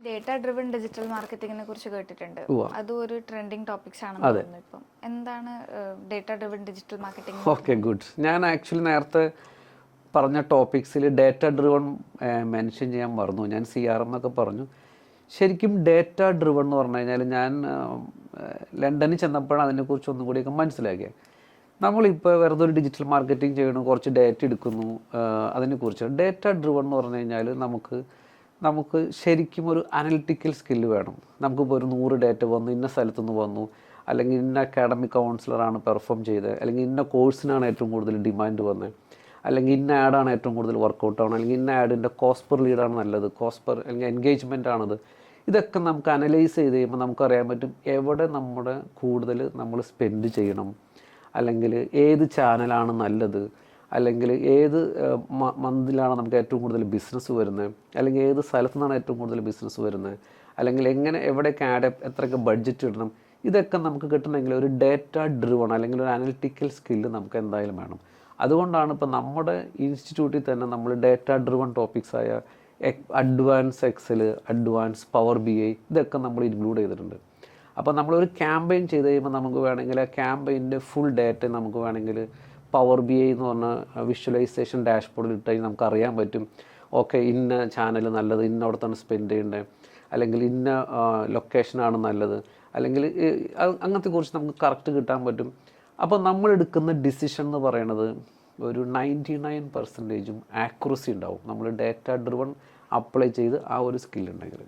Data driven digital മാർക്കറ്റിങ്ങിനെ കുറിച്ച് കേട്ടിട്ടുണ്ട്. അതും ഒരു ട്രെൻഡിങ് ടോപ്പിക്സ് ആണെന്ന് തോന്നുന്നു ഇപ്പം. എന്താണ് data driven digital marketing? Okay, good. ഞാൻ ആക്ച്വലി നേരത്തെ പറഞ്ഞ ടോപ്പിക്സിൽ ഡേറ്റ ഡ്രിവൺ മെൻഷൻ ചെയ്യാൻ മറന്നു. ഞാൻ CRM എന്നൊക്കെ പറഞ്ഞു. ശരിക്കും ഡേറ്റ ഡ്രിവൺ എന്ന് പറഞ്ഞു കഴിഞ്ഞാൽ ഞാൻ ലണ്ടനിൽ ചെന്നപ്പോഴാണ് അതിനെക്കുറിച്ച് ഒന്നും കൂടിയൊക്കെ മനസ്സിലാക്കിയത്. നമ്മളിപ്പോൾ വെറുതെ ഒരു ഡിജിറ്റൽ മാർക്കറ്റിംഗ് ചെയ്യണം, കുറച്ച് ഡേറ്റ എടുക്കുന്നു, അതിനെക്കുറിച്ച്. ഡേറ്റ ഡ്രിവൺ എന്ന് പറഞ്ഞു കഴിഞ്ഞാൽ നമുക്ക് ശരിക്കും ഒരു അനലിറ്റിക്കൽ സ്കില്ല് വേണം. നമുക്കിപ്പോൾ ഒരു 100 ഡേറ്റ വന്നു, ഇന്ന സ്ഥലത്തുനിന്ന് വന്നു, അല്ലെങ്കിൽ ഇന്ന അക്കാഡമിക് കൗൺസിലറാണ് പെർഫോം ചെയ്തത്, അല്ലെങ്കിൽ ഇന്ന കോഴ്സിനാണ് ഏറ്റവും കൂടുതൽ ഡിമാൻഡ് വന്നത്, അല്ലെങ്കിൽ ഇന്ന ആഡാണ് ഏറ്റവും കൂടുതൽ വർക്കൗട്ട് ആവണം, അല്ലെങ്കിൽ ഇന്ന ആഡിൻ്റെ കോസ്റ്റ് പെർ ലീഡാണ് നല്ലത്, കോസ്റ്റ് പെർ അല്ലെങ്കിൽ എൻഗേജ്മെൻ്റ് ആണത്. ഇതൊക്കെ നമുക്ക് അനലൈസ് ചെയ്ത് കഴിയുമ്പോൾ നമുക്കറിയാൻ പറ്റും എവിടെ നമ്മൾ സ്പെൻഡ് ചെയ്യണം, അല്ലെങ്കിൽ ഏത് ചാനലാണ് നല്ലത്, അല്ലെങ്കിൽ ഏത് മന്തിലാണ് നമുക്ക് ഏറ്റവും കൂടുതൽ ബിസിനസ് വരുന്നത്, അല്ലെങ്കിൽ ഏത് സ്ഥലത്തു നിന്നാണ് ഏറ്റവും കൂടുതൽ ബിസിനസ് വരുന്നത്, അല്ലെങ്കിൽ എവിടെയൊക്കെ ആഡ് എത്രയൊക്കെ ബഡ്ജറ്റ് ഇടണം. ഇതൊക്കെ നമുക്ക് കിട്ടണമെങ്കിൽ ഒരു ഡേറ്റ ഡ്രിവൺ അല്ലെങ്കിൽ ഒരു അനലിറ്റിക്കൽ സ്കില്ല് നമുക്ക് എന്തായാലും വേണം. അതുകൊണ്ടാണ് ഇപ്പോൾ നമ്മുടെ ഇൻസ്റ്റിറ്റ്യൂട്ടിൽ തന്നെ നമ്മൾ ഡേറ്റ ഡ്രിവൺ ടോപ്പിക്സായ advance excel, advance power BI ഇതൊക്കെ നമ്മൾ ഇൻക്ലൂഡ് ചെയ്തിട്ടുണ്ട്. അപ്പോൾ നമ്മളൊരു ക്യാമ്പയിൻ ചെയ്ത് കഴിയുമ്പോൾ നമുക്ക് വേണമെങ്കിൽ ആ ക്യാമ്പയിൻ്റെ ഫുൾ ഡേറ്റ നമുക്ക് വേണമെങ്കിൽ പവർ BI എന്ന് പറഞ്ഞ വിഷ്വലൈസേഷൻ ഡാഷ്ബോർഡിൽ ഇട്ട് കഴിഞ്ഞാൽ നമുക്ക് അറിയാൻ പറ്റും. ഓക്കെ, ഇന്ന ചാനൽ നല്ലത്, ഇന്നോടത്താണ് സ്പെൻഡ് ചെയ്യേണ്ടത്, അല്ലെങ്കിൽ ഇന്ന ലൊക്കേഷനാണ് നല്ലത്, അല്ലെങ്കിൽ അങ്ങനത്തെ കുറിച്ച് നമുക്ക് കറക്റ്റ് കിട്ടാൻ പറ്റും. അപ്പോൾ നമ്മളെടുക്കുന്ന ഡിസിഷൻ എന്ന് പറയുന്നത് ഒരു 99% ആക്യുറസി ഉണ്ടാവും നമ്മൾ ഡേറ്റ ഡ്രിവൺ അപ്ലൈ ചെയ്ത് ആ ഒരു സ്കില്ലുണ്ടെങ്കിൽ.